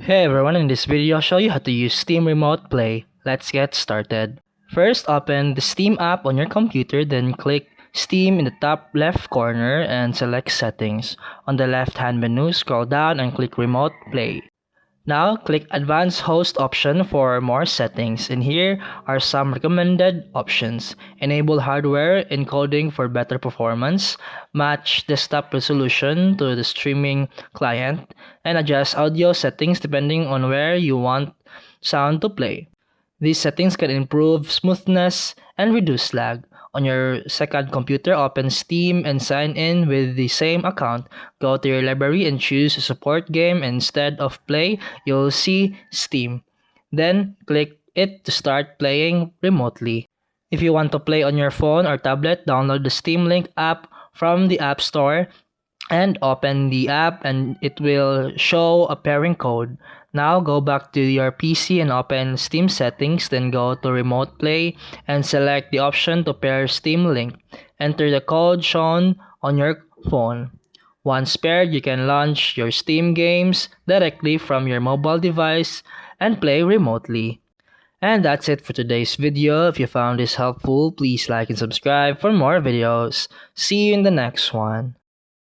Hey everyone, in this video I'll show you how to use Steam Remote Play. Let's get started. First, open the Steam app on your computer, then click Steam in the top left corner and select Settings. On the left hand menu, scroll down and click Remote Play. Now, click Advanced Host option for more settings, and here are some recommended options. Enable hardware encoding for better performance, match desktop resolution to the streaming client, and adjust audio settings depending on where you want sound to play. These settings can improve smoothness and reduce lag. On your second computer, open Steam and sign in with the same account. Go to your library and choose a support game. Instead of play, you'll see Steam. Then, click it to start playing remotely. If you want to play on your phone or tablet, download the Steam Link app from the App Store and open the app and it will show a pairing code. Now go back to your PC and open Steam settings, then go to Remote Play and select the option to pair Steam Link. Enter the code shown on your phone. Once paired, you can launch your Steam games directly from your mobile device and play remotely. And that's it for today's video. If you found this helpful, please like and subscribe for more videos. See you in the next one.